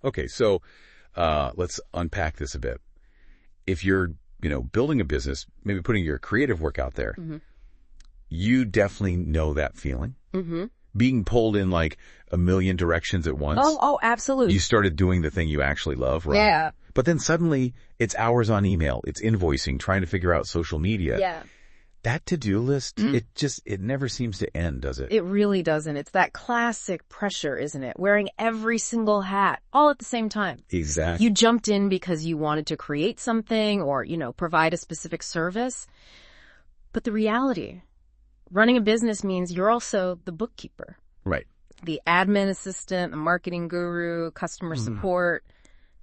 Okay, so let's unpack this a bit. If you're, building a business, maybe putting your creative work out there, you definitely know that feeling. Being pulled in like a million directions at once. Oh, absolutely. You started doing the thing you actually love, right? Yeah. But then suddenly it's hours on email, it's invoicing, trying to figure out social media. Yeah. That to-do list, it never seems to end, does it? It really doesn't. It's that classic pressure, isn't it? Wearing every single hat all at the same time. Exactly. You jumped in because you wanted to create something or, provide a specific service. But the reality, running a business means you're also the bookkeeper. Right. The admin assistant, the marketing guru, customer support,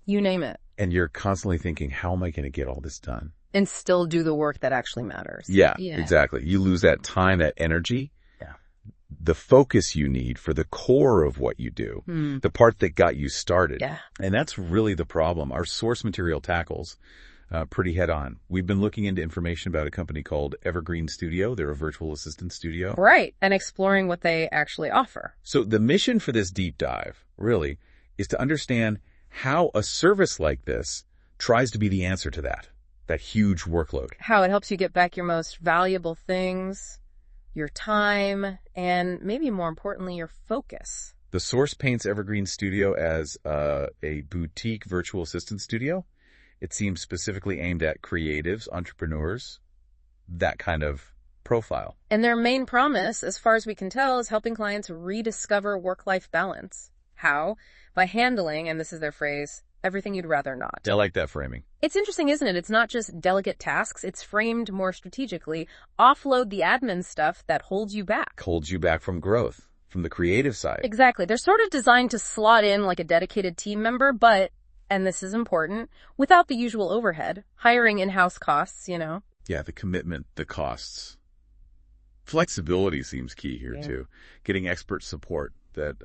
you name it. And you're constantly thinking, how am I going to get all this done? And still do the work that actually matters. Yeah, exactly. You lose that time, that energy, the focus you need for the core of what you do, the part that got you started. Yeah. And that's really the problem. Our source material tackles pretty head on. We've been looking into information about a company called Evergreen Studio. They're a virtual assistant studio. Right. And exploring what they actually offer. So the mission for this deep dive, really, is to understand how a service like this tries to be the answer to that huge workload. How it helps you get back your most valuable things, your time, and maybe more importantly, your focus. The source paints Evergreen Studio as a boutique virtual assistant studio. It seems specifically aimed at creatives, entrepreneurs, that kind of profile. And their main promise, as far as we can tell, is helping clients rediscover work-life balance. How? By handling, and this is their phrase, everything you'd rather not. I like that framing. It's interesting, isn't it? It's not just delegate tasks. It's framed more strategically. Offload the admin stuff that holds you back. Holds you back from growth, from the creative side. Exactly. They're sort of designed to slot in like a dedicated team member, but, and this is important, without the usual overhead. Hiring in-house costs, Yeah, the commitment, the costs. Flexibility seems key here, too. Getting expert support that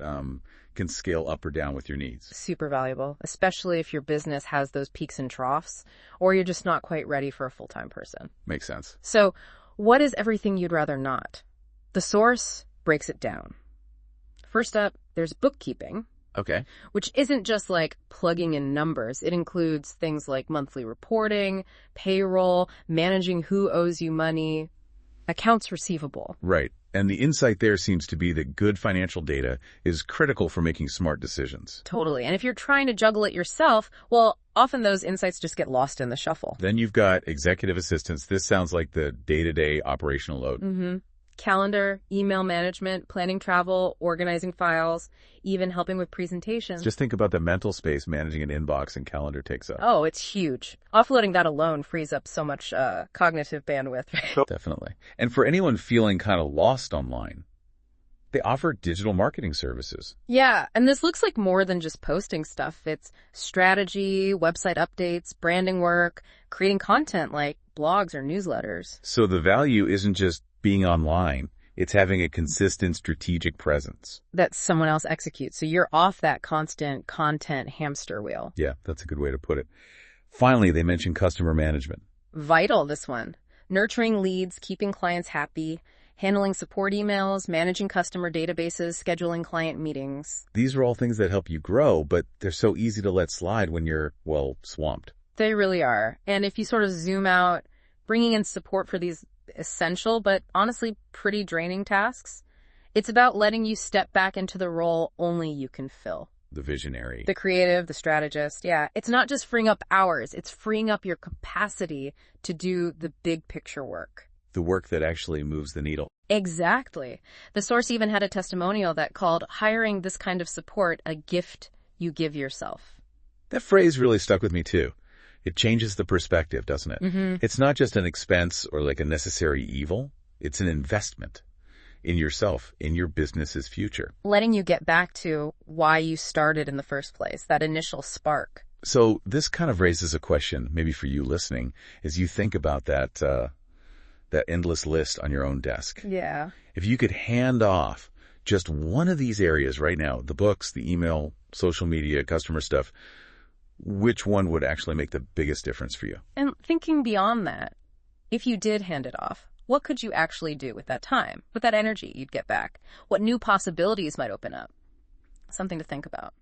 can scale up or down with your needs. Super valuable, especially if your business has those peaks and troughs, or you're just not quite ready for a full-time person. Makes sense. So, what is everything you'd rather not? The source breaks it down. First up, there's bookkeeping. Okay. Which isn't just like plugging in numbers. It includes things like monthly reporting, payroll, managing who owes you money, accounts receivable. Right. And the insight there seems to be that good financial data is critical for making smart decisions. Totally. And if you're trying to juggle it yourself, well, often those insights just get lost in the shuffle. Then you've got executive assistants. This sounds like the day-to-day operational load. Calendar, email management, planning travel, organizing files, even helping with presentations. Just think about the mental space managing an inbox and calendar takes up. Oh, it's huge. Offloading that alone frees up so much cognitive bandwidth. Definitely. And for anyone feeling kind of lost online, they offer digital marketing services. Yeah, and this looks like more than just posting stuff. It's strategy, website updates, branding work, creating content like blogs or newsletters. So the value isn't just being online, it's having a consistent strategic presence. That someone else executes. So you're off that constant content hamster wheel. Yeah, that's a good way to put it. Finally, they mentioned customer management. Vital, this one. Nurturing leads, keeping clients happy, handling support emails, managing customer databases, scheduling client meetings. These are all things that help you grow, but they're so easy to let slide when you're, swamped. They really are. And if you sort of zoom out, bringing in support for these essential but honestly pretty draining tasks, it's about letting you step back into the role only you can fill. The visionary. The creative, the strategist. Yeah. It's not just freeing up hours. It's freeing up your capacity to do the big picture work. The work that actually moves the needle. Exactly. The source even had a testimonial that called hiring this kind of support a gift you give yourself. That phrase really stuck with me too. It changes the perspective, doesn't it? It's not just an expense or like a necessary evil. It's an investment in yourself, in your business's future. Letting you get back to why you started in the first place, that initial spark. So this kind of raises a question, maybe for you listening, as you think about that endless list on your own desk. Yeah. If you could hand off just one of these areas right now, the books, the email, social media, customer stuff, which one would actually make the biggest difference for you? And thinking beyond that, if you did hand it off, what could you actually do with that time, with that energy you'd get back? What new possibilities might open up? Something to think about.